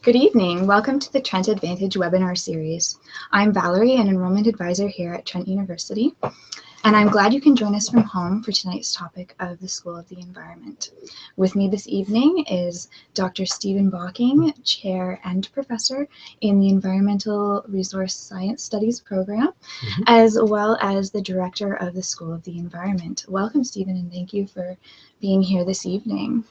Good evening. Welcome to the Trent Advantage webinar series. I'm Valerie, an enrollment advisor here at Trent University, and I'm glad you can join us from home for tonight's topic of the School of the Environment. With me this evening is Dr. Stephen Bocking, Chair and Professor in the Environmental Resource Science Studies program, as well as the Director of the School of the Environment. Welcome, Stephen, and thank you for being here this evening.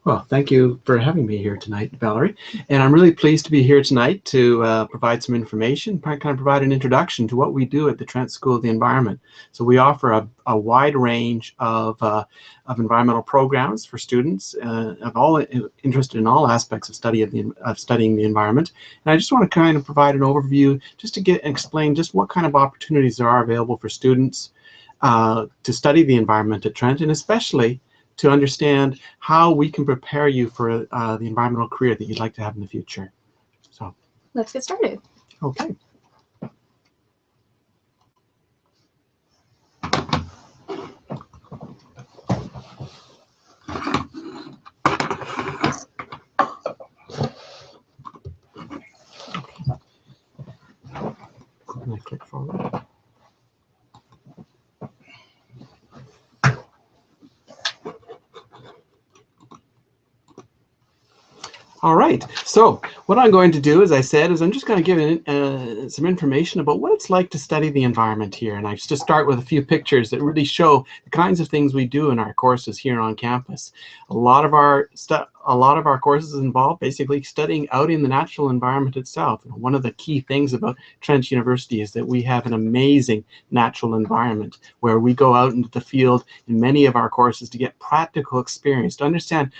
Well, thank you for having me here tonight, Valerie. And I'm really pleased to be here tonight to provide some information, kind of provide an introduction to what we do at the Trent School of the Environment. So we offer a wide range of environmental programs for students interested in all aspects of studying the environment. And I just want to kind of provide an overview just to explain just what kind of opportunities there are available for students to study the environment at Trent, and especially to understand how we can prepare you for the environmental career that you'd like to have in the future. So let's get started. Okay. I'm going to click forward. All right, so what I'm going to do, as I said, is I'm just going to give some information about what it's like to study the environment here. And I just start with a few pictures that really show the kinds of things we do in our courses here on campus. A lot of our courses involve basically studying out in the natural environment itself. And one of the key things about Trent University is that we have an amazing natural environment where we go out into the field in many of our courses to get practical experience, to understand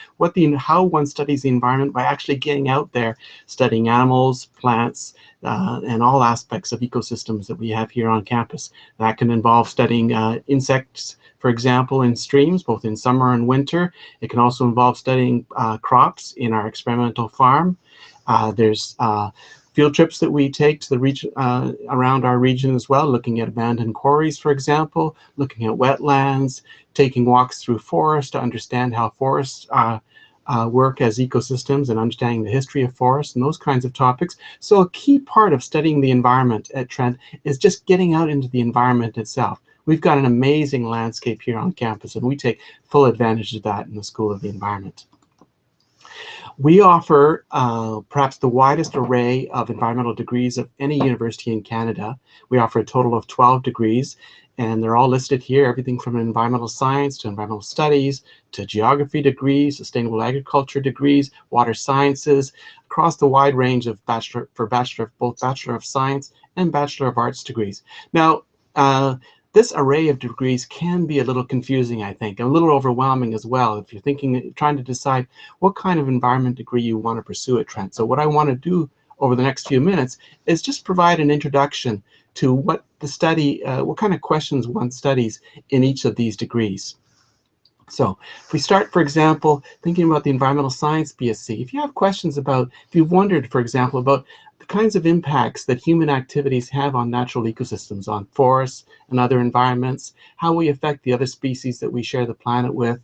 how one studies the environment by actually getting out there, studying animals, plants, and all aspects of ecosystems that we have here on campus. That can involve studying insects, for example, in streams, both in summer and winter. It can also involve studying crops in our experimental farm. There's field trips that we take to the region, around our region as well, looking at abandoned quarries, for example, looking at wetlands, taking walks through forests to understand how forests work as ecosystems and understanding the history of forests and those kinds of topics. So a key part of studying the environment at Trent is just getting out into the environment itself. We've got an amazing landscape here on campus, and we take full advantage of that in the School of the Environment. We offer perhaps the widest array of environmental degrees of any university in Canada. We offer a total of 12 degrees, and they're all listed here, everything from environmental science to environmental studies to geography degrees, sustainable agriculture degrees, water sciences, across the wide range of both Bachelor of Science and Bachelor of Arts degrees. Now, this array of degrees can be a little confusing, I think, and a little overwhelming as well if you're trying to decide what kind of environment degree you want to pursue at Trent. So what I want to do over the next few minutes is just provide an introduction to what kind of questions one studies in each of these degrees. So if we start, for example, thinking about the Environmental Science BSc, if you have questions if you've wondered, for example, about the kinds of impacts that human activities have on natural ecosystems, on forests and other environments, how we affect the other species that we share the planet with,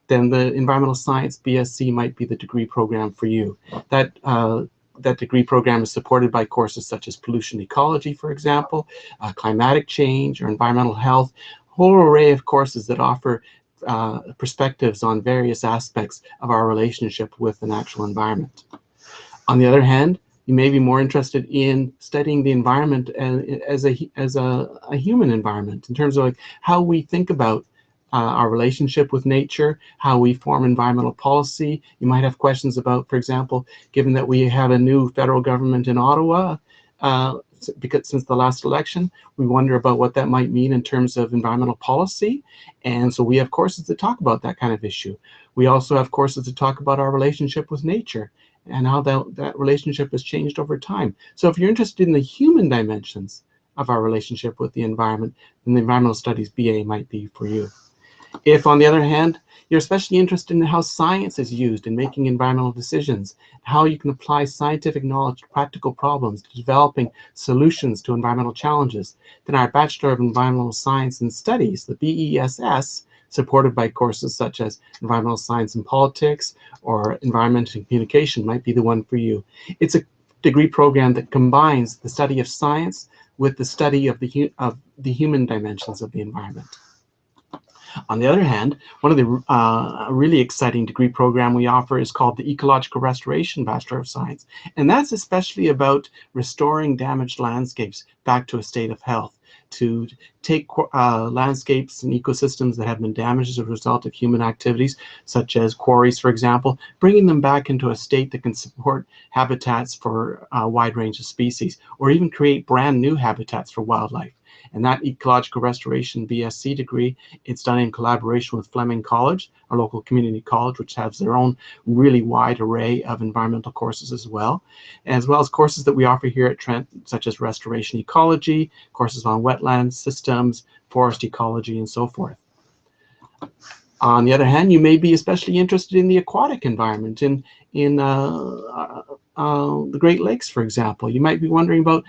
then the Environmental Science BSc might be the degree program for you. That degree program is supported by courses such as pollution ecology, for example, climatic change, or environmental health, a whole array of courses that offer perspectives on various aspects of our relationship with the natural environment. On the other hand, you may be more interested in studying the environment as a human environment, in terms of how we think about our relationship with nature, how we form environmental policy. You might have questions about, for example, given that we have a new federal government in Ottawa, since the last election, we wonder about what that might mean in terms of environmental policy. And so we have courses that talk about that kind of issue. We also have courses that talk about our relationship with nature and how that relationship has changed over time. So if you're interested in the human dimensions of our relationship with the environment, then the Environmental Studies BA might be for you. If, on the other hand, you're especially interested in how science is used in making environmental decisions, how you can apply scientific knowledge to practical problems, to developing solutions to environmental challenges, then our Bachelor of Environmental Science and Studies, the BESS, supported by courses such as environmental science and politics or environment and communication might be the one for you. It's a degree program that combines the study of science with the study of the human dimensions of the environment. On the other hand, one of the really exciting degree program we offer is called the Ecological Restoration Bachelor of Science. And that's especially about restoring damaged landscapes back to a state of health, to take landscapes and ecosystems that have been damaged as a result of human activities, such as quarries, for example, bringing them back into a state that can support habitats for a wide range of species, or even create brand new habitats for wildlife. And that Ecological Restoration BSc degree, it's done in collaboration with Fleming College, our local community college, which has their own really wide array of environmental courses as well as courses that we offer here at Trent, such as restoration ecology, courses on wetland systems, forest ecology, and so forth. On the other hand, you may be especially interested in the aquatic environment, in the Great Lakes, for example. You might be wondering about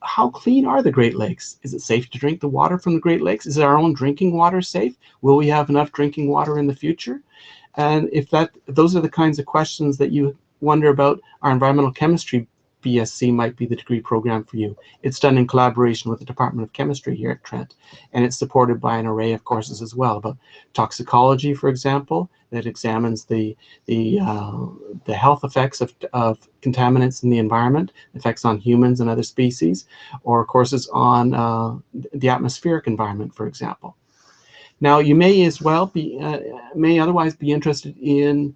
how clean are the Great Lakes? Is it safe to drink the water from the Great Lakes? Is our own drinking water safe? Will we have enough drinking water in the future? And if those are the kinds of questions that you wonder about, our environmental chemistry BSc might be the degree program for you. It's done in collaboration with the Department of Chemistry here at Trent, and it's supported by an array of courses as well, about toxicology, for example, that examines the health effects of contaminants in the environment, effects on humans and other species, or courses on the atmospheric environment, for example. Now, you may as well be, may otherwise be interested in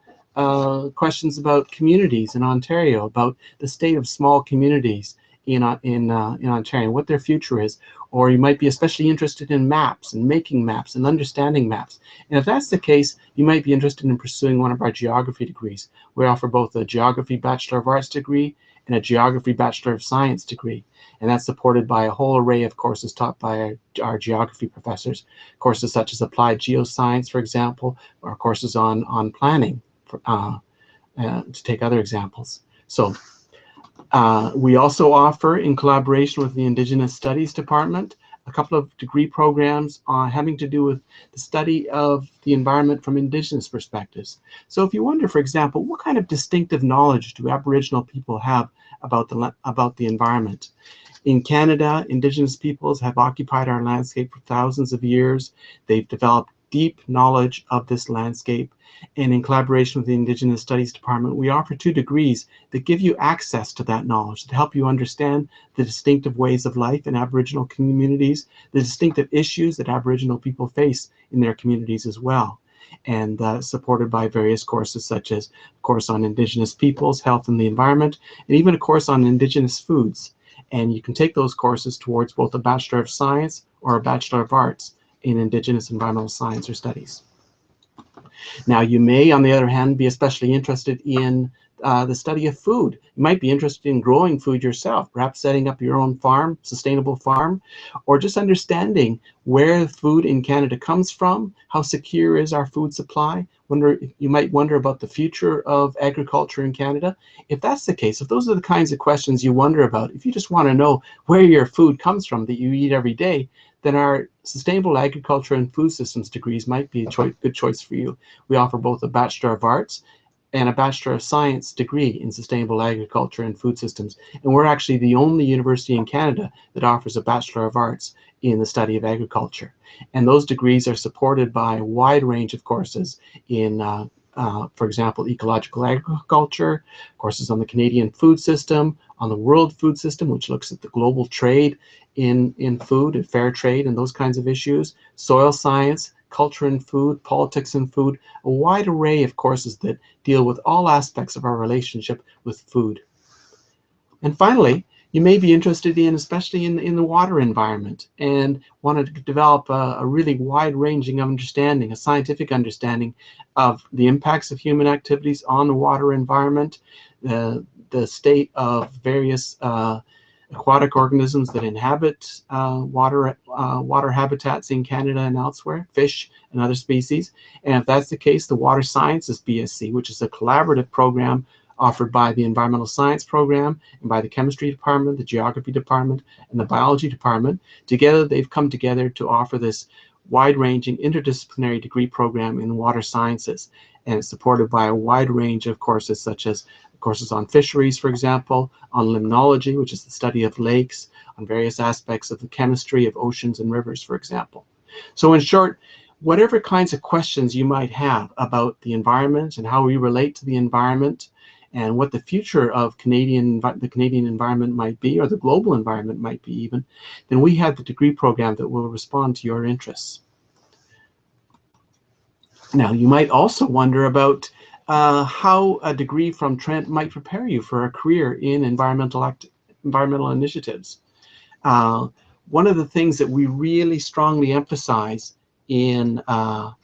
questions about communities in Ontario, about the state of small communities in Ontario, what their future is. Or you might be especially interested in maps and making maps and understanding maps. And if that's the case, you might be interested in pursuing one of our geography degrees. We offer both a Geography Bachelor of Arts degree and a Geography Bachelor of Science degree. And that's supported by a whole array of courses taught by our geography professors. Courses such as Applied Geoscience, for example, or courses on planning, to take other examples. So we also offer, in collaboration with the Indigenous Studies Department, a couple of degree programs having to do with the study of the environment from Indigenous perspectives. So if you wonder, for example, what kind of distinctive knowledge do Aboriginal people have about the environment? In Canada, Indigenous peoples have occupied our landscape for thousands of years. They've developed deep knowledge of this landscape. And in collaboration with the Indigenous Studies Department, we offer 2 degrees that give you access to that knowledge, that help you understand the distinctive ways of life in Aboriginal communities, the distinctive issues that Aboriginal people face in their communities as well. And supported by various courses, such as a course on Indigenous peoples, health and the environment, and even a course on Indigenous foods. And you can take those courses towards both a Bachelor of Science or a Bachelor of Arts in Indigenous Environmental Science or Studies. Now, you may, on the other hand, be especially interested in the study of food. You might be interested in growing food yourself, perhaps setting up your own farm, sustainable farm, or just understanding where food in Canada comes from, how secure is our food supply. You might wonder about the future of agriculture in Canada. If that's the case, if those are the kinds of questions you wonder about, if you just want to know where your food comes from that you eat every day, then our Sustainable Agriculture and Food Systems degrees might be a good choice for you. We offer both a Bachelor of Arts and a Bachelor of Science degree in Sustainable Agriculture and Food Systems. And we're actually the only university in Canada that offers a Bachelor of Arts in the study of agriculture. And those degrees are supported by a wide range of courses in, for example, ecological agriculture, courses on the Canadian food system, on the world food system, which looks at the global trade in food and fair trade and those kinds of issues, soil science, culture and food, politics and food, a wide array of courses that deal with all aspects of our relationship with food. And finally, you may be interested in, especially in the water environment, and want to develop a really wide-ranging understanding, a scientific understanding of the impacts of human activities on the water environment, the state of various aquatic organisms that inhabit water habitats in Canada and elsewhere, fish and other species. And if that's the case, the Water Sciences BSc, which is a collaborative program offered by the Environmental Science program and by the Chemistry Department, the Geography Department, and the Biology Department. Together, they've come together to offer this wide-ranging interdisciplinary degree program in water sciences, and it's supported by a wide range of courses, such as courses on fisheries, for example, on limnology, which is the study of lakes, on various aspects of the chemistry of oceans and rivers, for example. So in short, whatever kinds of questions you might have about the environment and how we relate to the environment and what the future of the Canadian environment might be, or the global environment might be even, then we have the degree program that will respond to your interests. Now, you might also wonder about how a degree from Trent might prepare you for a career in environmental initiatives. One of the things that we really strongly emphasize in our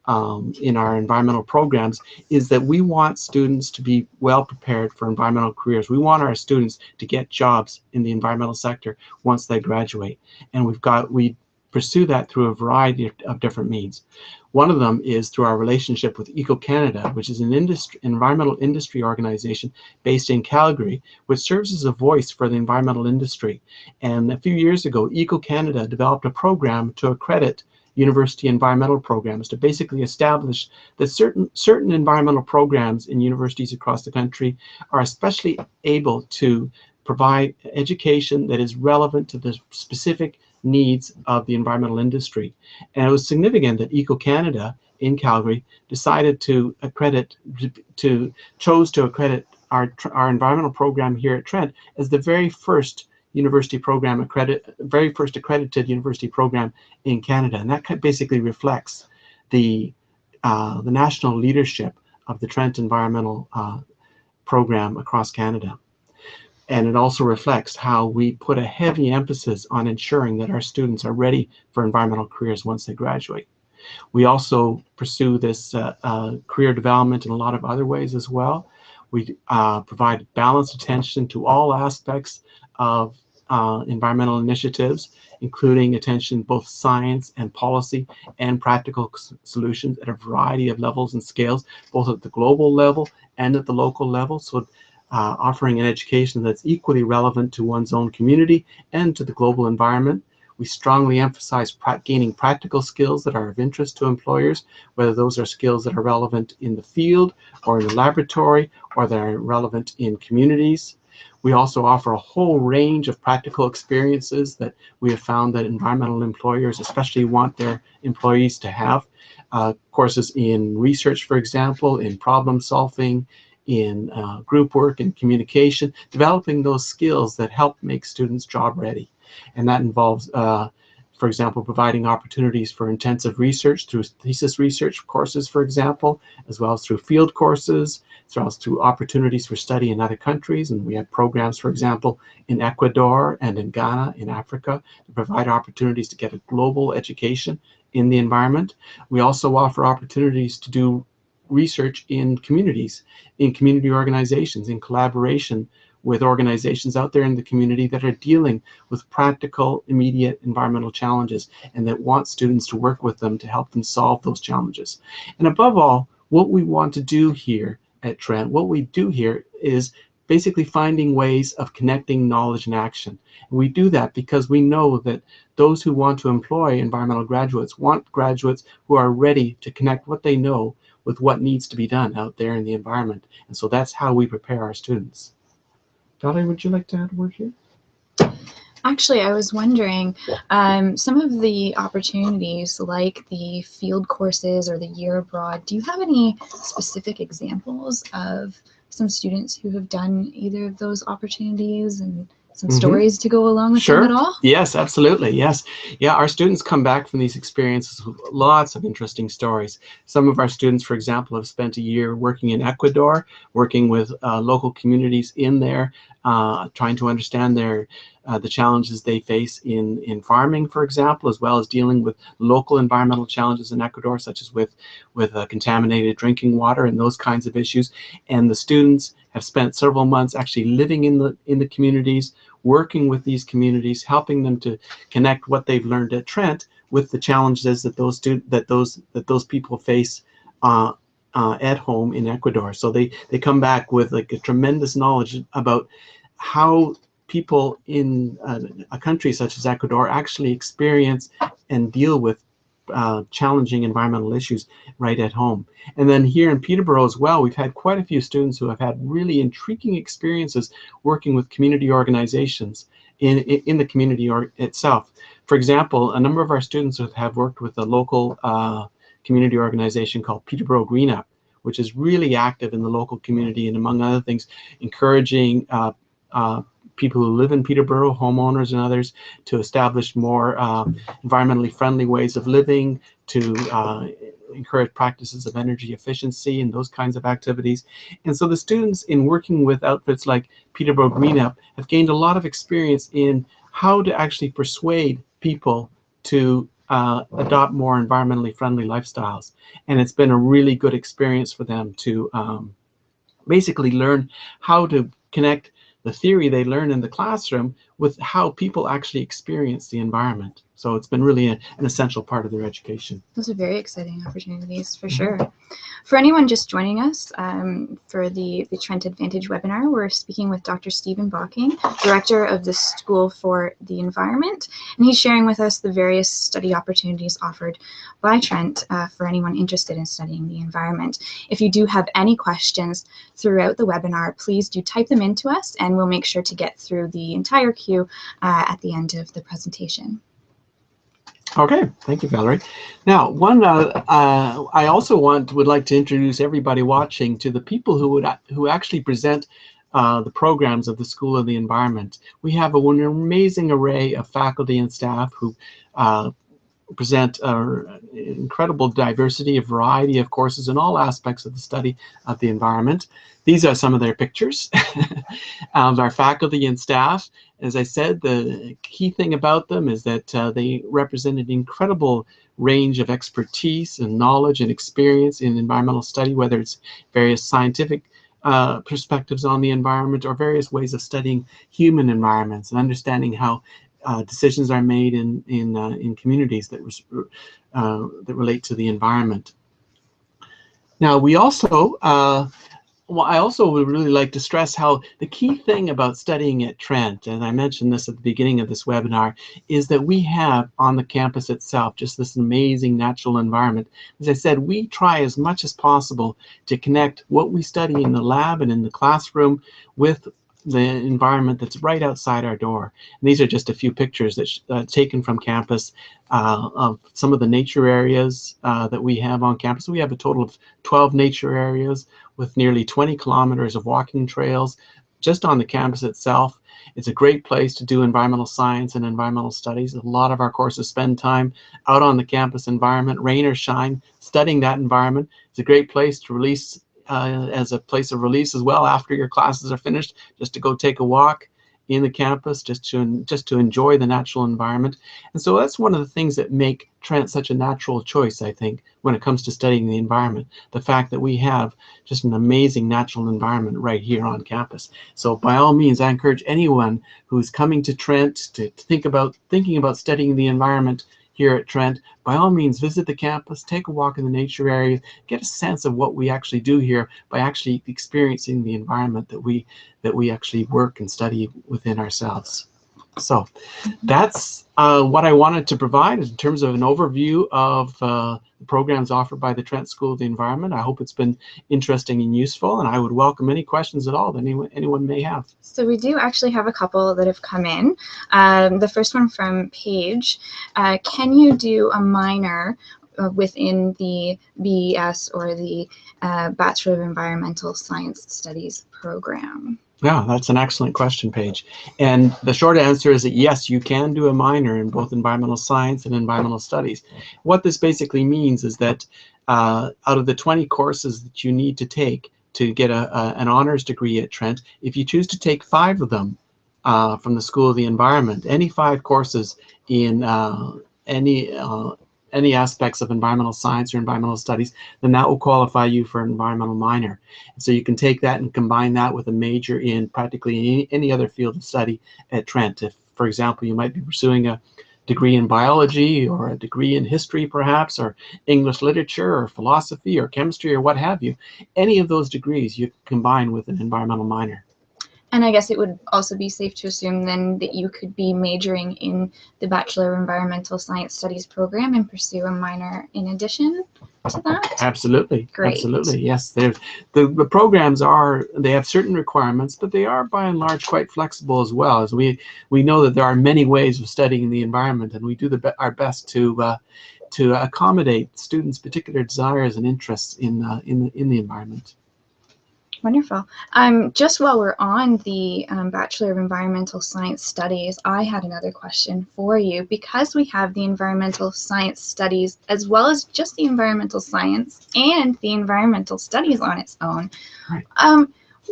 environmental programs is that we want students to be well prepared for environmental careers. We want our students to get jobs in the environmental sector once they graduate, and we pursue that through a variety of different means. One of them is through our relationship with Eco-Canada, which is an environmental industry organization based in Calgary, which serves as a voice for the environmental industry. And a few years ago, Eco-Canada developed a program to accredit university environmental programs, to basically establish that certain environmental programs in universities across the country are especially able to provide education that is relevant to the specific needs of the environmental industry. And it was significant that Eco-Canada in Calgary decided chose to accredit our environmental program here at Trent as the very first accredited university program in Canada. And that basically reflects the national leadership of the Trent environmental program across Canada. And it also reflects how we put a heavy emphasis on ensuring that our students are ready for environmental careers once they graduate. We also pursue this career development in a lot of other ways as well. We provide balanced attention to all aspects of environmental initiatives, including attention both science and policy and practical solutions at a variety of levels and scales, both at the global level and at the local level. So offering an education that's equally relevant to one's own community and to the global environment. We strongly emphasize gaining practical skills that are of interest to employers, whether those are skills that are relevant in the field or in the laboratory, or that are relevant in communities. We also offer a whole range of practical experiences that we have found that environmental employers especially want their employees to have. Courses in research, for example, in problem solving, in group work and communication, developing those skills that help make students job ready. And that involves, for example, providing opportunities for intensive research through thesis research courses, for example, as well as through field courses, as well as through opportunities for study in other countries. And we have programs, for example, in Ecuador and in Ghana, in Africa, to provide opportunities to get a global education in the environment. We also offer opportunities to do research in communities, in community organizations, in collaboration with organizations out there in the community that are dealing with practical, immediate environmental challenges and that want students to work with them to help them solve those challenges. And above all, what we want to do here at Trent, what we do here is basically finding ways of connecting knowledge and action. And we do that because we know that those who want to employ environmental graduates want graduates who are ready to connect what they know with what needs to be done out there in the environment. And so that's how we prepare our students. Valerie, would you like to add a word here? Actually, I was wondering, some of the opportunities like the field courses or the year abroad, do you have any specific examples of some students who have done either of those opportunities and some stories to go along with them at all? Yes, absolutely. Yes. Yeah, our students come back from these experiences with lots of interesting stories. Some of our students, for example, have spent a year working in Ecuador, working with local communities in there, trying to understand the challenges they face in farming, for example, as well as dealing with local environmental challenges in Ecuador, such as with contaminated drinking water and those kinds of issues. And the students have spent several months actually living in the communities, working with these communities, helping them to connect what they've learned at Trent with the challenges that those people face at home in Ecuador. So they come back with like a tremendous knowledge about how people in a country such as Ecuador actually experience and deal with challenging environmental issues right at home. And then here in Peterborough as well, we've had quite a few students who have had really intriguing experiences working with community organizations in the community itself. For example, a number of our students have worked with a local community organization called Peterborough Green Up, which is really active in the local community, and among other things, encouraging people who live in Peterborough, homeowners and others, to establish more environmentally friendly ways of living, to encourage practices of energy efficiency and those kinds of activities. And so the students, in working with outfits like Peterborough Green Up, have gained a lot of experience in how to actually persuade people to adopt more environmentally friendly lifestyles. And it's been a really good experience for them to basically learn how to connect the theory they learn in the classroom with how people actually experience the environment. So it's been really an essential part of their education. Those are very exciting opportunities for sure. For anyone just joining us for the Trent Advantage webinar, we're speaking with Dr. Stephen Bocking, Director of the School for the Environment, and he's sharing with us the various study opportunities offered by Trent for anyone interested in studying the environment. If you do have any questions throughout the webinar, please do type them into us, and we'll make sure to get through the entire queue at the end of the presentation. Okay, thank you, Valerie. Now, I also would like to introduce everybody watching to the people who actually present the programs of the School of the Environment. We have an amazing array of faculty and staff who present incredible diversity, a variety of courses in all aspects of the study of the environment. These are some of their pictures of our faculty and staff. As I said, the key thing about them is that they represent an incredible range of expertise and knowledge and experience in environmental study, whether it's various scientific perspectives on the environment or various ways of studying human environments and understanding how decisions are made in communities that relate to the environment. Now, we also, I also would really like to stress how the key thing about studying at Trent, and I mentioned this at the beginning of this webinar, is that we have on the campus itself just this amazing natural environment. As I said, we try as much as possible to connect what we study in the lab and in the classroom with the environment that's right outside our door. And these are just a few pictures that taken from campus of some of the nature areas that we have on campus. We have a total of 12 nature areas with nearly 20 kilometers of walking trails just on the campus itself. It's a great place to do environmental science and environmental studies. A lot of our courses spend time out on the campus environment, rain or shine, studying that environment. It's a great place to release as a place of release as well after your classes are finished, just to go take a walk in the campus, just to enjoy the natural environment. And so that's one of the things that make Trent such a natural choice, I think, when it comes to studying the environment, the fact that we have just an amazing natural environment right here on campus. So by all means, I encourage anyone who's coming to Trent to thinking about studying the environment here at Trent, by all means, visit the campus, take a walk in the nature area, get a sense of what we actually do here by actually experiencing the environment that we actually work and study within ourselves. So that's what I wanted to provide in terms of an overview of the programs offered by the Trent School of the Environment. I hope it's been interesting and useful, and I would welcome any questions at all that anyone may have. So we do actually have a couple that have come in. The first one from Paige. Can you do a minor within the BES or the Bachelor of Environmental Science Studies program? Yeah, that's an excellent question, Paige. And the short answer is that yes, you can do a minor in both environmental science and environmental studies. What this basically means is that out of the 20 courses that you need to take to get an honors degree at Trent, if you choose to take 5 of them from the School of the Environment, any 5 courses in any aspects of environmental science or environmental studies, then that will qualify you for an environmental minor. And so you can take that and combine that with a major in practically any other field of study at Trent. If, for example, you might be pursuing a degree in biology or a degree in history perhaps, or English literature or philosophy or chemistry or what have you, any of those degrees you combine with an environmental minor. And I guess it would also be safe to assume then that you could be majoring in the Bachelor of Environmental Science Studies program and pursue a minor in addition to that? Absolutely. Great. Absolutely. Yes. The programs they have certain requirements, but they are by and large quite flexible as well. As we know that there are many ways of studying the environment, and we do our best to accommodate students' particular desires and interests in the environment. Wonderful. Just while we're on the Bachelor of Environmental Science Studies, I had another question for you. Because we have the Environmental Science Studies, as well as just the Environmental Science and the Environmental Studies on its own, right.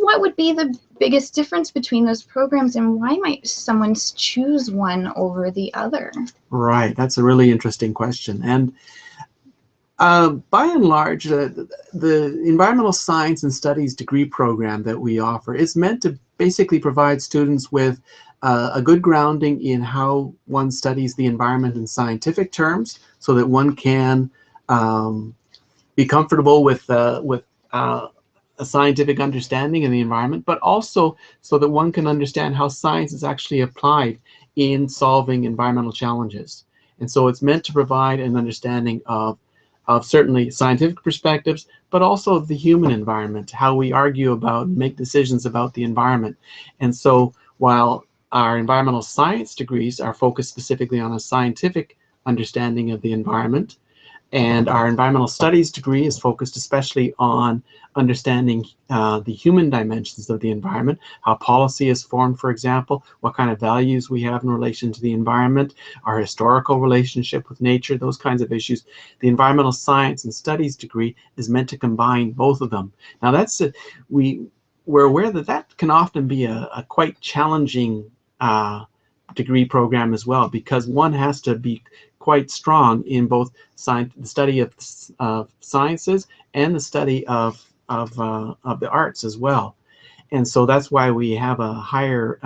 What would be the biggest difference between those programs, and why might someone choose one over the other? Right. That's a really interesting question. And by and large, the Environmental Science and Studies degree program that we offer is meant to basically provide students with a good grounding in how one studies the environment in scientific terms, so that one can be comfortable with a scientific understanding of the environment, but also so that one can understand how science is actually applied in solving environmental challenges. And so it's meant to provide an understanding of certainly scientific perspectives, but also the human environment, how we argue about and make decisions about the environment. And so while our environmental science degrees are focused specifically on a scientific understanding of the environment, and our environmental studies degree is focused especially on understanding the human dimensions of the environment, how policy is formed, for example, what kind of values we have in relation to the environment, our historical relationship with nature, those kinds of issues. The environmental science and studies degree is meant to combine both of them. Now we're aware that can often be a quite challenging degree program as well, because one has to be quite strong in both the study of sciences and the study of the arts as well. And so that's why we have a higher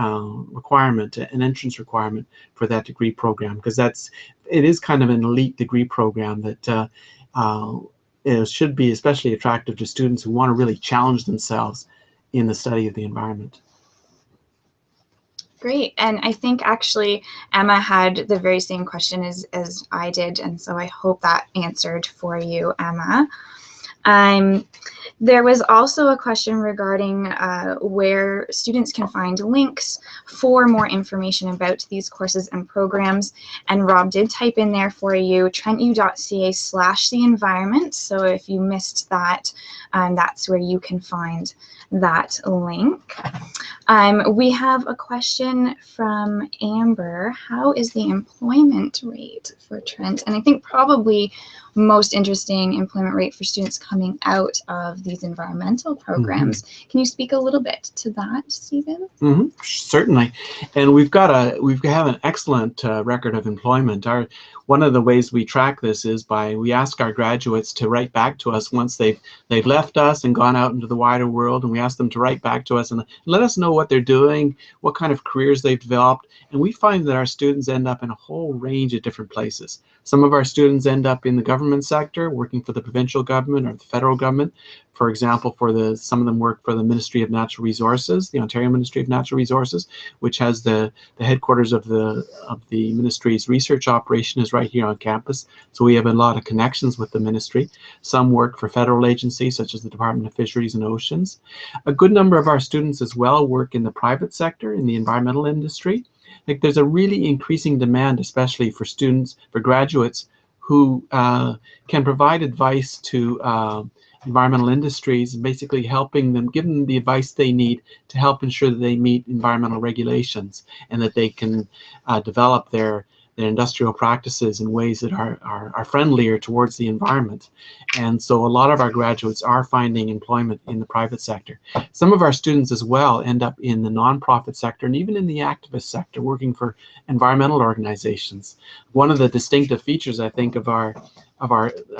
requirement, an entrance requirement for that degree program, because it is kind of an elite degree program that should be especially attractive to students who want to really challenge themselves in the study of the environment. Great. And I think actually Emma had the very same question as I did, and so I hope that answered for you, Emma. There was also a question regarding where students can find links for more information about these courses and programs. And Rob did type in there for you, trentu.ca/the-environment. So if you missed that, that's where you can find that link. We have a question from Amber. How is the employment rate for Trent? And I think probably most interesting employment rate for students coming out of these environmental programs. Mm-hmm. Can you speak a little bit to that, Stephen? Mm-hmm. Certainly. And we have an excellent record of employment. One of the ways we track this is we ask our graduates to write back to us once they've left us and gone out into the wider world, and we ask them to write back to us and let us know what they're doing, what kind of careers they've developed. And we find that our students end up in a whole range of different places. Some of our students end up in the government sector, working for the provincial government or the federal government. For example, some of them work for the Ministry of Natural Resources, the Ontario Ministry of Natural Resources, which has the headquarters of the ministry's research operation is right here on campus. So we have a lot of connections with the ministry. Some work for federal agencies such as the Department of Fisheries and Oceans. A good number of our students as well work in the private sector, in the environmental industry. There's a really increasing demand, especially for graduates who can provide advice to environmental industries, basically helping them, giving them the advice they need to help ensure that they meet environmental regulations and that they can develop their industrial practices in ways that are friendlier towards the environment. And so a lot of our graduates are finding employment in the private sector. Some of our students as well end up in the nonprofit sector and even in the activist sector, working for environmental organizations. One of the distinctive features, I think, of our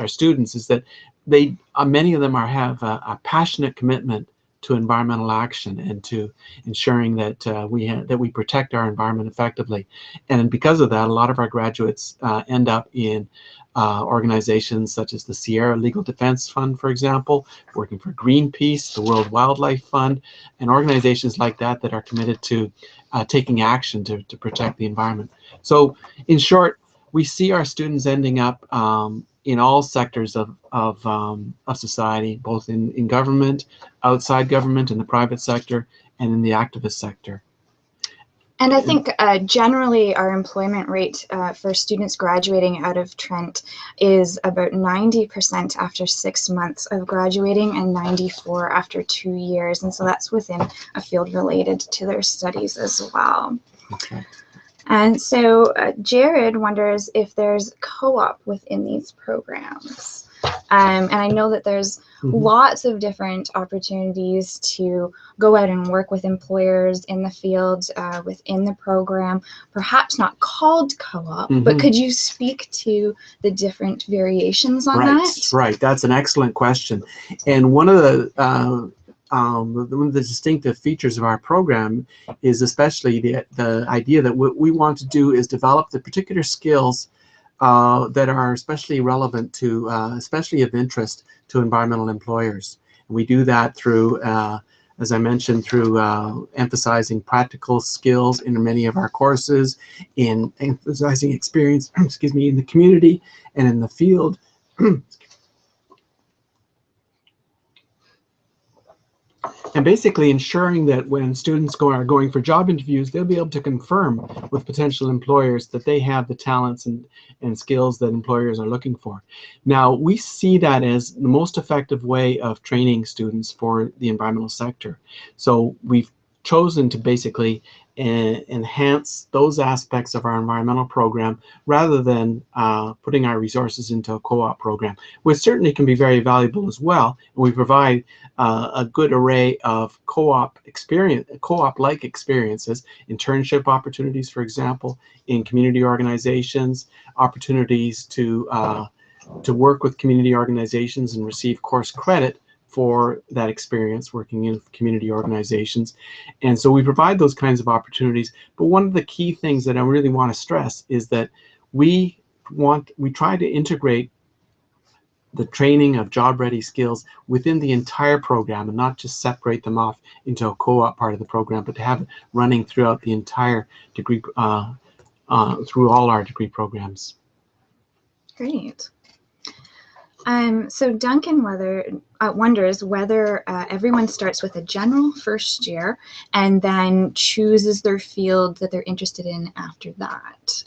students is that many of them have a passionate commitment to environmental action and to ensuring that we protect our environment effectively. And because of that, a lot of our graduates end up in organizations such as the Sierra Legal Defense Fund, for example, working for Greenpeace, the World Wildlife Fund, and organizations like that that are committed to taking action to protect the environment. So in short, we see our students ending up in all sectors of society, both in government, outside government, in the private sector, and in the activist sector. And I think generally our employment rate for students graduating out of Trent is about 90% after 6 months of graduating and 94% after 2 years. And so that's within a field related to their studies as well. Okay. And so Jared wonders if there's co-op within these programs. And I know that there's lots of different opportunities to go out and work with employers in the field within the program, perhaps not called co-op, but could you speak to the different variations on that? Right, that's an excellent question. And one of the distinctive features of our program is especially the idea that what we want to do is develop the particular skills that are especially relevant to, especially of interest to environmental employers. And we do that through, as I mentioned, through emphasizing practical skills in many of our courses, in emphasizing experience, excuse me, in the community and in the field. And basically ensuring that when students are going for job interviews, they'll be able to confirm with potential employers that they have the talents and skills that employers are looking for. Now, we see that as the most effective way of training students for the environmental sector. So we've chosen to basically enhance those aspects of our environmental program rather than putting our resources into a co-op program, which certainly can be very valuable as well. And we provide a good array of co-op-like experiences, internship opportunities, for example, in community organizations, opportunities to work with community organizations and receive course credit for that experience working in community organizations. And so we provide those kinds of opportunities. But one of the key things that I really want to stress is that we try to integrate the training of job-ready skills within the entire program and not just separate them off into a co-op part of the program, but to have it running throughout the entire degree, through all our degree programs. Great. So Duncan wonders whether everyone starts with a general first year and then chooses their field that they're interested in after that.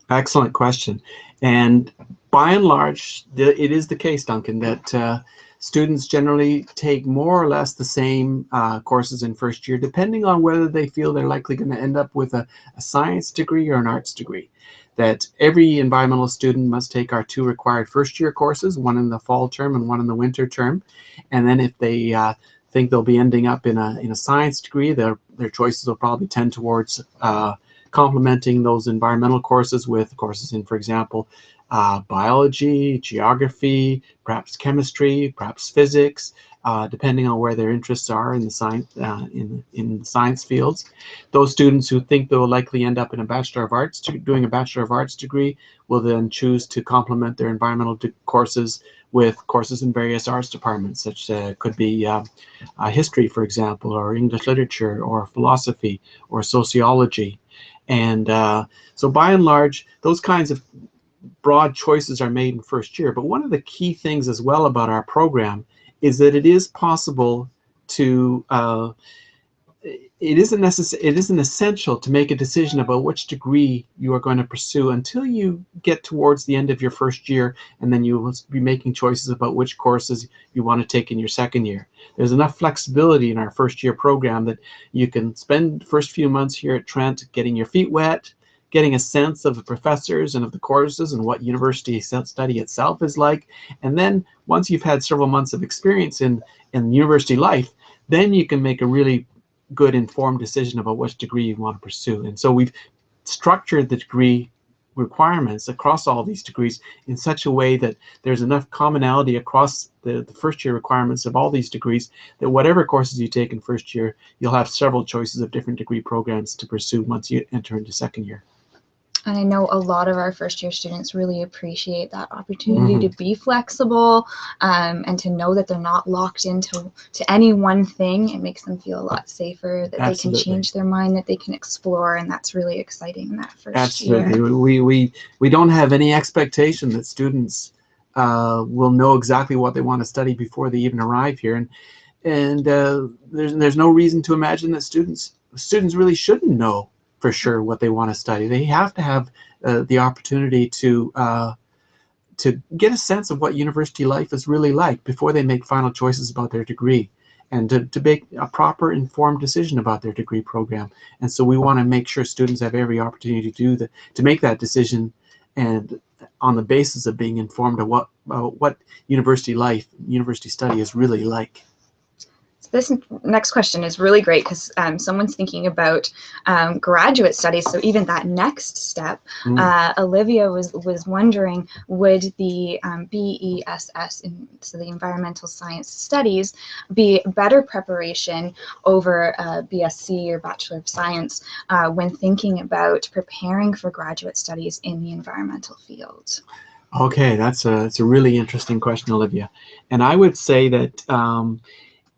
Excellent question. And by and large, it is the case, Duncan, that students generally take more or less the same courses in first year, depending on whether they feel they're likely going to end up with a science degree or an arts degree. That every environmental student must take our 2 required first year courses, one in the fall term and one in the winter term. And then if they think they'll be ending up in a science degree, their choices will probably tend towards complementing those environmental courses with courses in, for example, biology, geography, perhaps chemistry, perhaps physics, depending on where their interests are in the science in the science fields. Those students who think they will likely end up in a Bachelor of Arts, doing a Bachelor of Arts degree, will then choose to complement their environmental courses with courses in various arts departments, such could be history, for example, or English literature, or philosophy, or sociology. And so by and large, those kinds of broad choices are made in first year. But one of the key things as well about our program is that it is possible to, it isn't essential to make a decision about which degree you are going to pursue until you get towards the end of your first year, and then you will be making choices about which courses you want to take in your second year. There's enough flexibility in our first year program that you can spend the first few months here at Trent getting your feet wet, getting a sense of the professors and of the courses and what university study itself is like. And then once you've had several months of experience in university life, then you can make a really good informed decision about which degree you want to pursue. And so we've structured the degree requirements across all these degrees in such a way that there's enough commonality across the first year requirements of all these degrees that whatever courses you take in first year, you'll have several choices of different degree programs to pursue once you enter into second year. And I know a lot of our first year students really appreciate that opportunity to be flexible, and to know that they're not locked into any one thing. It makes them feel a lot safer, that they can change their mind, that they can explore, and that's really exciting in that first year. We don't have any expectation that students will know exactly what they want to study before they even arrive here, and there's no reason to imagine that students really shouldn't know for sure what they want to study. They have to have the opportunity to get a sense of what university life is really like before they make final choices about their degree, and to make a proper informed decision about their degree program. And so we want to make sure students have every opportunity to make that decision, and on the basis of being informed of what university life, university study is really like. This next question is really great because someone's thinking about graduate studies. So even that next step, Olivia was wondering, would the BESS, so the Environmental Science Studies, be better preparation over BSc or Bachelor of Science when thinking about preparing for graduate studies in the environmental field? Okay, it's a really interesting question, Olivia. And I would say that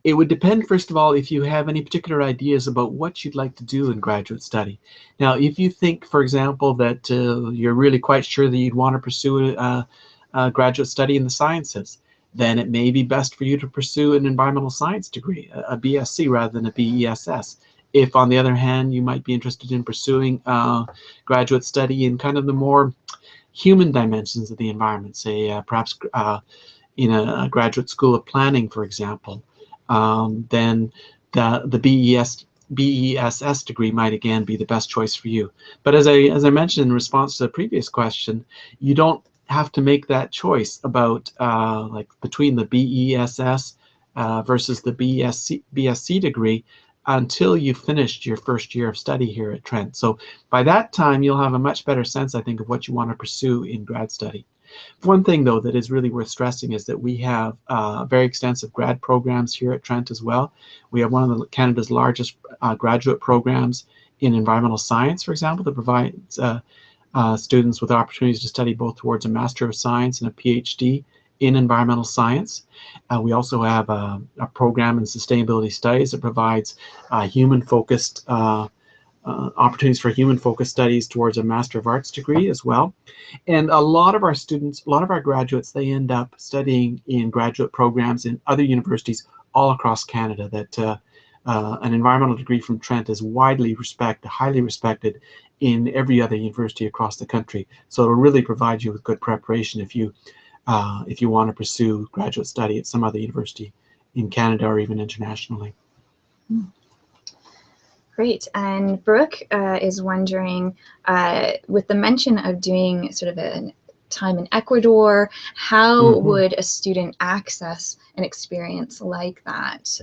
it would depend, first of all, if you have any particular ideas about what you'd like to do in graduate study. Now, if you think, for example, that you're really quite sure that you'd want to pursue a graduate study in the sciences, then it may be best for you to pursue an environmental science degree, a BSc rather than a BESS. If, on the other hand, you might be interested in pursuing graduate study in kind of the more human dimensions of the environment, say perhaps in a graduate school of planning, for example, then the BESS degree might again be the best choice for you. But as I mentioned in response to the previous question, you don't have to make that choice about like between the BESS versus the BSc degree until you've finished your first year of study here at Trent. So by that time, you'll have a much better sense, I think, of what you want to pursue in grad study. One thing, though, that is really worth stressing is that we have very extensive grad programs here at Trent as well. We have one of Canada's largest graduate programs in environmental science, for example, that provides students with opportunities to study both towards a Master of Science and a PhD in environmental science. We also have a program in sustainability studies that provides human-focused opportunities for human-focused studies towards a Master of Arts degree as well. And a lot of our students, a lot of our graduates, they end up studying in graduate programs in other universities all across Canada. That an environmental degree from Trent is highly respected in every other university across the country. So it'll really provide you with good preparation if you want to pursue graduate study at some other university in Canada or even internationally. Great. And Brooke is wondering, with the mention of doing sort of a time in Ecuador, how would a student access an experience like that?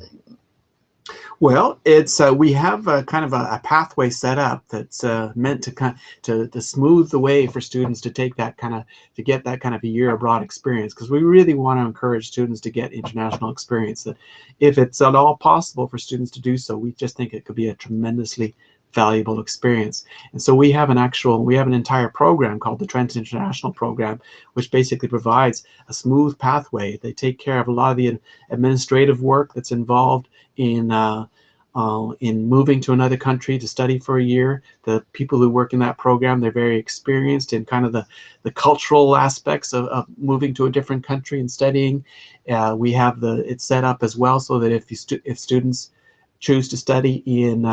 Well, it's we have a kind of a pathway set up that's meant to smooth the way for students to take that get that kind of a year abroad experience, because we really want to encourage students to get international experience. That if it's at all possible for students to do so, we just think it could be a tremendously valuable experience. And so we have an entire program called the Trent International Program, which basically provides a smooth pathway. They take care of a lot of the administrative work that's involved in moving to another country to study for a year. The people who work in that program, they're very experienced in kind of the cultural aspects of moving to a different country and studying. We have it set up as well so that if students choose to study in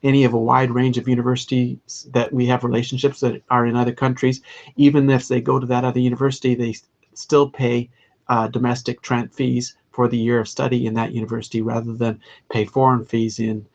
any of a wide range of universities that we have relationships that are in other countries, even if they go to that other university, they still pay domestic Trent fees for the year of study in that university rather than pay foreign fees in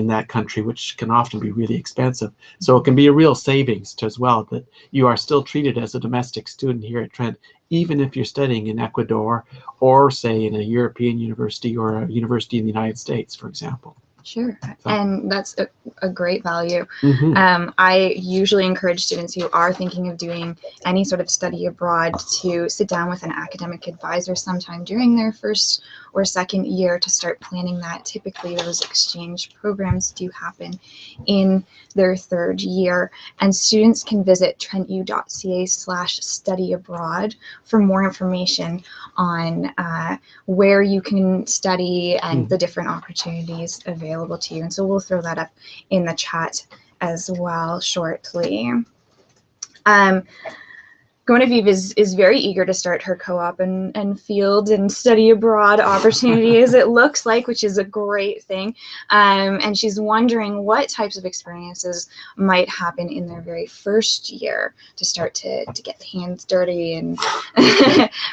that country, which can often be really expensive. So it can be a real savings as well, that you are still treated as a domestic student here at Trent, even if you're studying in Ecuador or say in a European university or a university in the United States, for example. Sure. And that's a great value. Mm-hmm. I usually encourage students who are thinking of doing any sort of study abroad to sit down with an academic advisor sometime during their first or second year to start planning that. Typically, those exchange programs do happen in their third year, and students can visit trentu.ca/study abroad for more information on where you can study and the different opportunities available to you. And so we'll throw that up in the chat as well shortly. Genevieve is very eager to start her co-op and field and study abroad opportunity, as it looks like, which is a great thing. And she's wondering what types of experiences might happen in their very first year to start to get the hands dirty and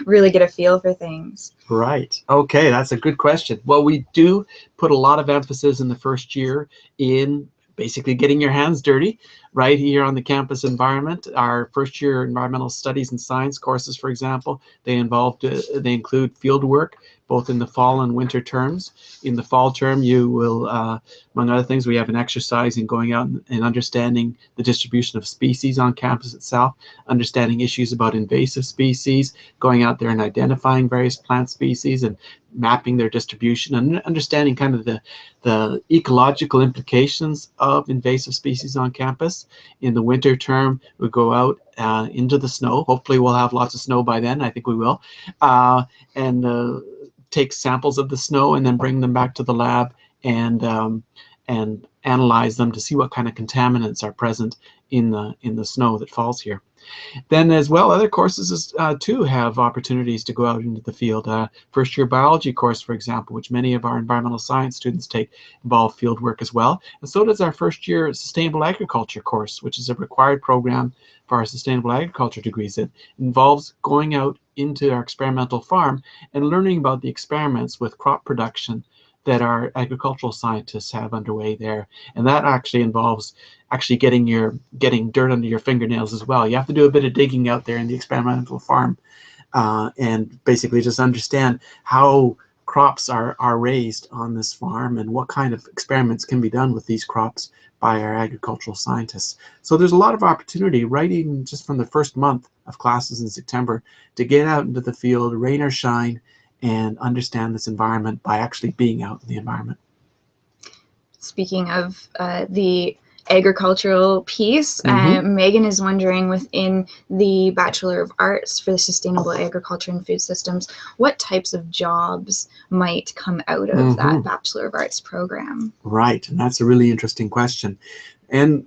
really get a feel for things. Right. Okay, that's a good question. Well, we do put a lot of emphasis in the first year in basically getting your hands dirty right here on the campus environment. Our first year environmental studies and science courses, for example, they include field work both in the fall and winter terms. In the fall term, you will, among other things, we have an exercise in going out and understanding the distribution of species on campus itself, understanding issues about invasive species, going out there and identifying various plant species and mapping their distribution, and understanding kind of the ecological implications of invasive species on campus. In the winter term, we go out into the snow. Hopefully we'll have lots of snow by then. I think we will. And take samples of the snow and then bring them back to the lab and analyze them to see what kind of contaminants are present in the snow that falls here. Then as well, other courses too have opportunities to go out into the field. First year biology course, for example, which many of our environmental science students take, involve field work as well. And so does our first year sustainable agriculture course, which is a required program for our sustainable agriculture degrees. It involves going out into our experimental farm and learning about the experiments with crop production that our agricultural scientists have underway there. And that actually involves getting dirt under your fingernails as well. You have to do a bit of digging out there in the experimental farm and basically just understand how crops are raised on this farm and what kind of experiments can be done with these crops by our agricultural scientists. So there's a lot of opportunity right even just from the first month of classes in September to get out into the field, rain or shine, and understand this environment by actually being out in the environment. Speaking of the agricultural piece, Megan is wondering, within the Bachelor of Arts for the Sustainable Agriculture and Food Systems, what types of jobs might come out of that Bachelor of Arts program? Right, and that's a really interesting question. And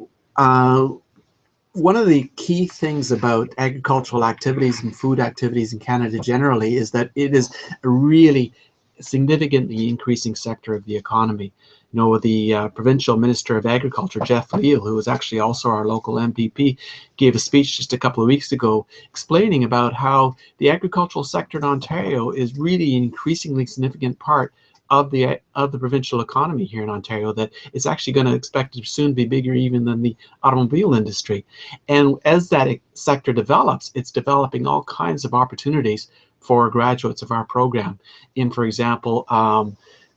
one of the key things about agricultural activities and food activities in Canada generally is that it is a really significantly increasing sector of the economy. You know, the Provincial Minister of Agriculture, Jeff Leal, who is actually also our local MPP, gave a speech just a couple of weeks ago explaining about how the agricultural sector in Ontario is really an increasingly significant part of the provincial economy here in Ontario, that it's actually going to expect to soon be bigger even than the automobile industry. And as that sector develops, it's developing all kinds of opportunities for graduates of our program in, for example,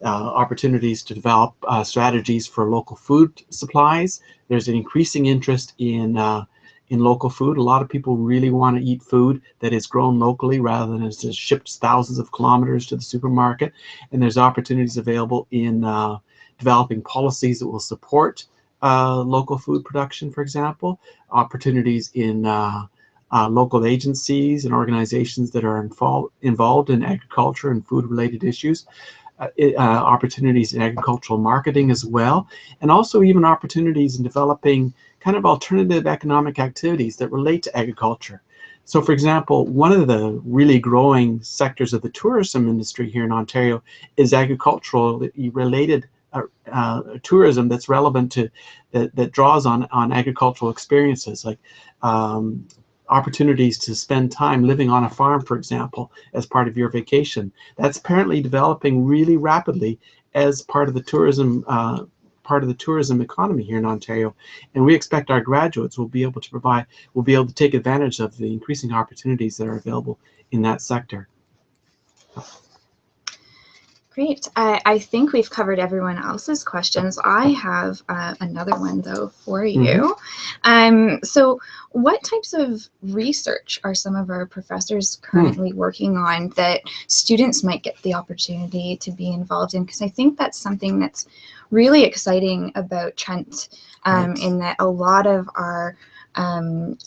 opportunities to develop strategies for local food supplies. There's an increasing interest in local food. A lot of people really want to eat food that is grown locally rather than is shipped thousands of kilometers to the supermarket. And there's opportunities available in developing policies that will support local food production, for example. Opportunities in local agencies and organizations that are involved in agriculture and food-related issues. Opportunities in agricultural marketing as well, and also even opportunities in developing kind of alternative economic activities that relate to agriculture. So, for example, one of the really growing sectors of the tourism industry here in Ontario is agricultural related tourism that's relevant to, that draws on agricultural experiences, like opportunities to spend time living on a farm, for example, as part of your vacation. That's apparently developing really rapidly as part of the tourism economy here in Ontario, and we expect our graduates will be able to take advantage of the increasing opportunities that are available in that sector. Great. I think we've covered everyone else's questions. I have another one, though, for you. So what types of research are some of our professors currently working on that students might get the opportunity to be involved in? Because I think that's something that's really exciting about Trent, in that a lot of our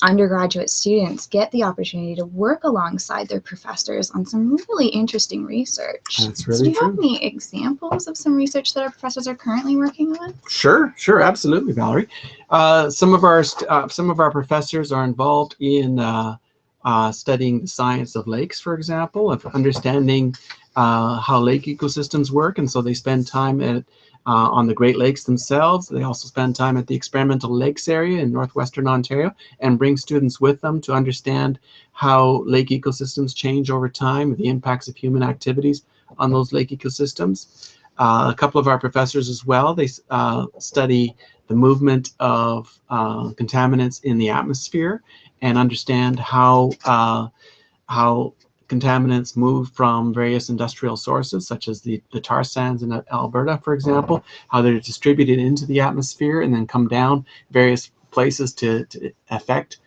undergraduate students get the opportunity to work alongside their professors on some really interesting research. That's really so do you true. have any examples of some research that our professors are currently working on? Sure, absolutely, Valerie. Some of our professors are involved in studying the science of lakes, for example, of understanding how lake ecosystems work, and so they spend time on the Great Lakes themselves. They also spend time at the Experimental Lakes area in northwestern Ontario and bring students with them to understand how lake ecosystems change over time, the impacts of human activities on those lake ecosystems. A couple of our professors as well, they study the movement of contaminants in the atmosphere and understand how contaminants move from various industrial sources, such as the tar sands in Alberta, for example, how they're distributed into the atmosphere and then come down various places to affect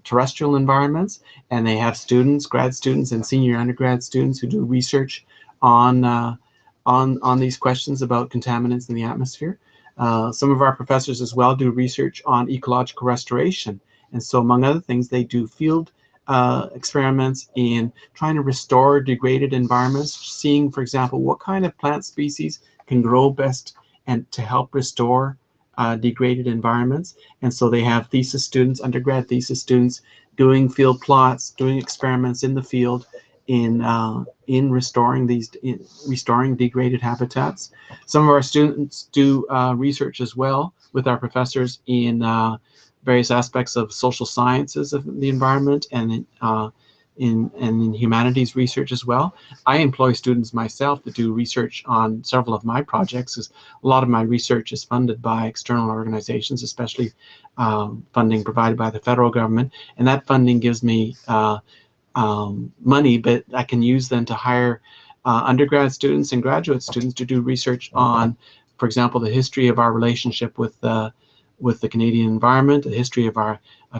terrestrial environments. And they have students, grad students and senior undergrad students who do research on these questions about contaminants in the atmosphere. Some of our professors as well do research on ecological restoration. And so among other things, they do field experiments in trying to restore degraded environments, seeing, for example, what kind of plant species can grow best and to help restore degraded environments. And so they have thesis students, undergrad thesis students, doing field plots, doing experiments in the field in restoring degraded habitats. Some of our students do research as well with our professors in various aspects of social sciences of the environment and in humanities research as well. I employ students myself to do research on several of my projects, as a lot of my research is funded by external organizations, especially funding provided by the federal government, and that funding gives me money, but I can use then to hire undergrad students and graduate students to do research on, for example, the history of our relationship with the Canadian environment, the history of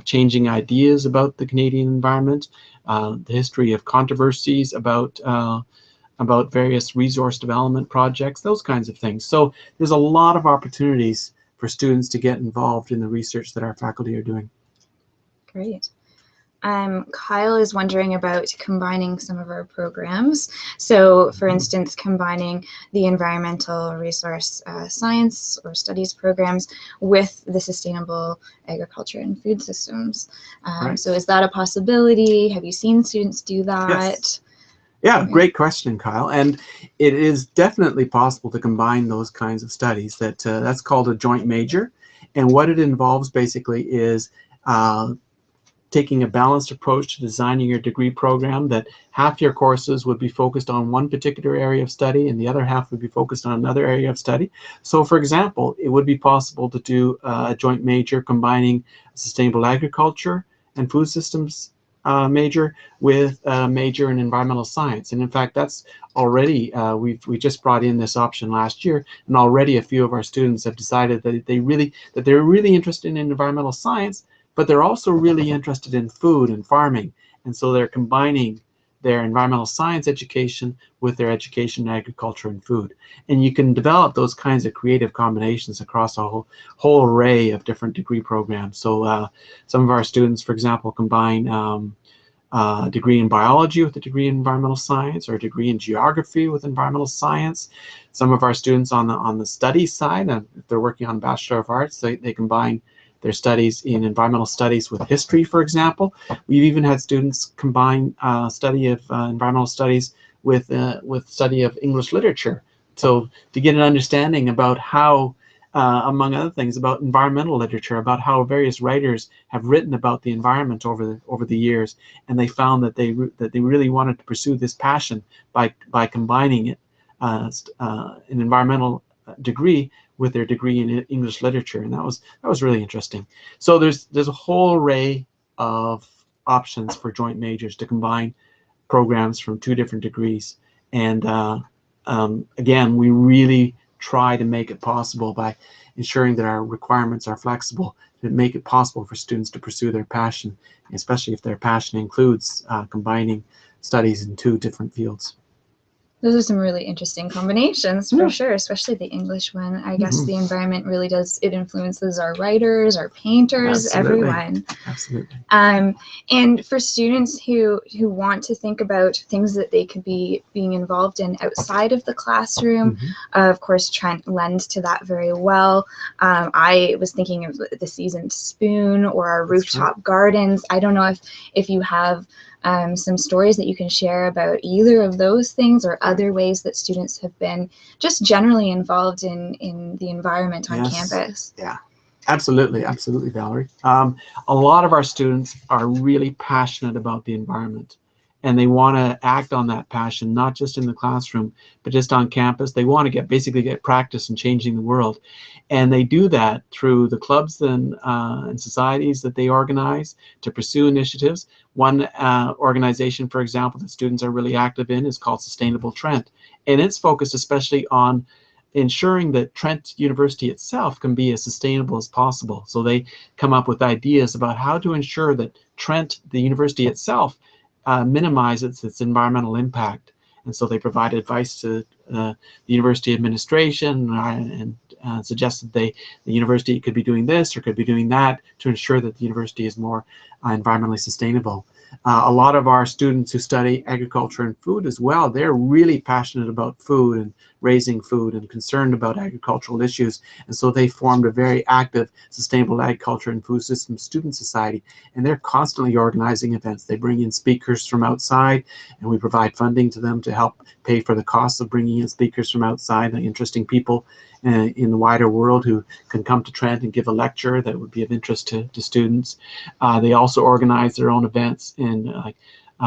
changing ideas about the Canadian environment, the history of controversies about various resource development projects, those kinds of things. So there's a lot of opportunities for students to get involved in the research that our faculty are doing. Great. Kyle is wondering about combining some of our programs. So, for instance, combining the environmental resource science or studies programs with the sustainable agriculture and food systems. Right. So is that a possibility? Have you seen students do that? Yes. Yeah, great question, Kyle. And it is definitely possible to combine those kinds of studies. That's called a joint major. And what it involves basically is taking a balanced approach to designing your degree program, that half your courses would be focused on one particular area of study and the other half would be focused on another area of study. So for example, it would be possible to do a joint major combining sustainable agriculture and food systems major with a major in environmental science. And in fact, that's already, we just brought in this option last year, and already a few of our students have decided that they're really interested in environmental science, but they're also really interested in food and farming. And so they're combining their environmental science education with their education in agriculture and food. And you can develop those kinds of creative combinations across a whole array of different degree programs. So some of our students, for example, combine a degree in biology with a degree in environmental science, or a degree in geography with environmental science. Some of our students on the studies side, if they're working on Bachelor of Arts, they combine their studies in environmental studies with history, for example. We've even had students combine study of environmental studies with study of English literature. So to get an understanding about how, among other things, about environmental literature, about how various writers have written about the environment over the years, and they found that they really wanted to pursue this passion by combining it, an environmental degree with their degree in English literature, and that was really interesting. So there's a whole array of options for joint majors to combine programs from two different degrees, and again, we really try to make it possible by ensuring that our requirements are flexible to make it possible for students to pursue their passion, especially if their passion includes combining studies in 2 different fields. Those are some really interesting combinations for sure, especially the English one. I guess the environment really does, it influences our writers, our painters, everyone. Absolutely. And for students who want to think about things that they could be being involved in outside of the classroom, of course, Trent lends to that very well. I was thinking of the seasoned spoon or our rooftop gardens. I don't know if you have some stories that you can share about either of those things or other ways that students have been just generally involved in the environment on campus. Yeah, absolutely, Valerie. A lot of our students are really passionate about the environment, and they want to act on that passion, not just in the classroom, but just on campus. They want to basically get practice in changing the world. And they do that through the clubs and societies that they organize to pursue initiatives. One organization, for example, that students are really active in is called Sustainable Trent. And it's focused especially on ensuring that Trent University itself can be as sustainable as possible. So they come up with ideas about how to ensure that Trent, the university itself, minimizes its environmental impact. And so they provide advice to the university administration and suggested the university could be doing this or could be doing that to ensure that the university is more environmentally sustainable. A lot of our students who study agriculture and food as well, they're really passionate about food and raising food and concerned about agricultural issues. And so they formed a very active Sustainable Agriculture and Food Systems Student Society, and they're constantly organizing events. They bring in speakers from outside, and we provide funding to them to help pay for the costs of bringing in speakers from outside, interesting people in the wider world who can come to Trent and give a lecture that would be of interest to students. They also organize their own events and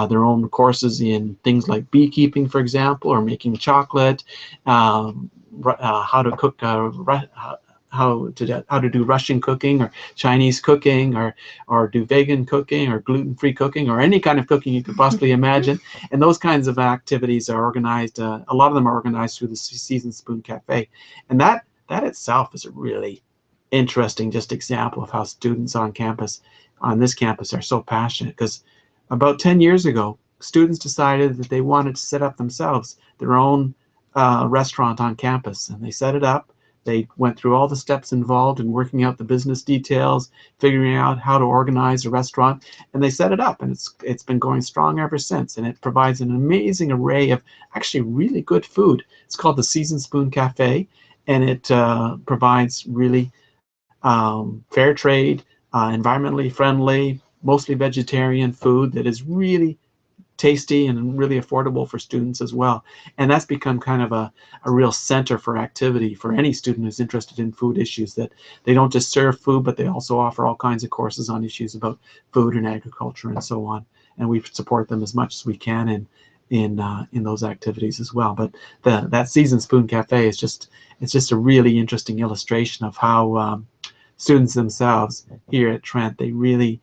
their own courses in things like beekeeping, for example, or making chocolate, how to cook, how to do Russian cooking or Chinese cooking, or do vegan cooking or gluten-free cooking or any kind of cooking you could possibly imagine. And those kinds of activities are organized. A lot of them are organized through the Seasoned Spoon Cafe, and that itself is a really interesting just example of how students on this campus are so passionate. Because about 10 years ago, students decided that they wanted to set up themselves their own restaurant on campus, and they set it up. They went through all the steps involved in working out the business details, figuring out how to organize a restaurant, and they set it up, and it's been going strong ever since, and it provides an amazing array of actually really good food. It's called the Seasoned Spoon Cafe, and it provides really fair trade, environmentally friendly, mostly vegetarian food that is really tasty and really affordable for students as well. And that's become kind of a real center for activity for any student who's interested in food issues, that they don't just serve food, but they also offer all kinds of courses on issues about food and agriculture and so on. And we support them as much as we can in those activities as well. But that Seasoned Spoon Cafe is just a really interesting illustration of how students themselves here at Trent, they really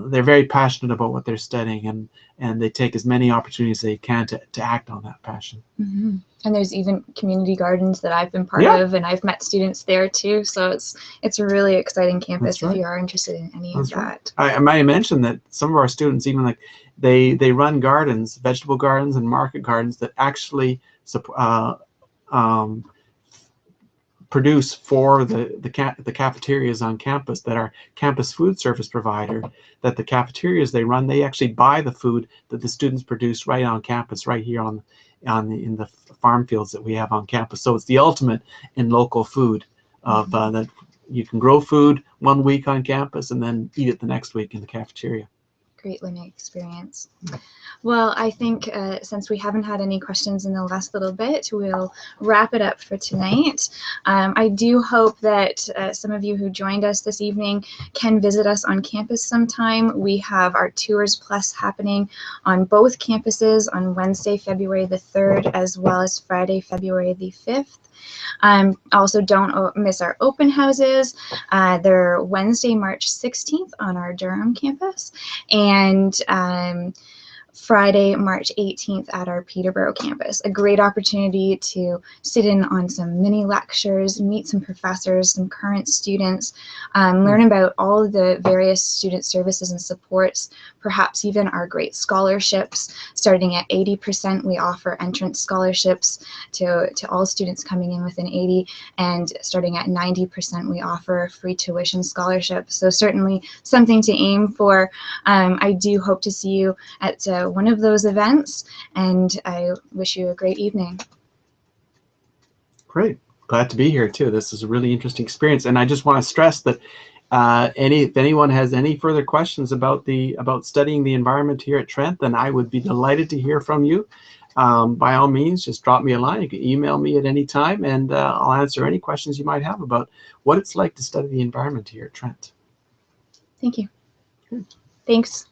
they're very passionate about what they're studying, and they take as many opportunities as they can to act on that passion. Mm-hmm. And there's even community gardens that I've been part of, and I've met students there too. So it's a really exciting campus if you are interested in any of that. I might mention that some of our students, even they run gardens, vegetable gardens and market gardens that actually produce for the cafeterias on campus that our campus food service provider, that the cafeterias they run, they actually buy the food that the students produce right on campus, right here in the farm fields that we have on campus. So it's the ultimate in local food of that you can grow food one week on campus and then eat it the next week in the cafeteria. Great learning experience. Well, I think since we haven't had any questions in the last little bit, we'll wrap it up for tonight. I do hope that some of you who joined us this evening can visit us on campus sometime. We have our Tours Plus happening on both campuses on Wednesday, February the 3rd, as well as Friday, February the 5th. Also, don't miss our open houses. They're Wednesday, March 16th on our Durham campus. And Friday, March 18th at our Peterborough campus. A great opportunity to sit in on some mini lectures, meet some professors, some current students, learn about all of the various student services and supports, perhaps even our great scholarships. Starting at 80%, we offer entrance scholarships to all students coming in within 80, and starting at 90%, we offer a free tuition scholarship. So certainly something to aim for. I do hope to see you at one of those events, and I wish you a great evening. Great. Glad to be here too. This is a really interesting experience, and I just want to stress that if anyone has any further questions about studying the environment here at Trent, then I would be delighted to hear from you. By all means, just drop me a line. You can email me at any time, and I'll answer any questions you might have about what it's like to study the environment here at Trent. Thank you. Thanks.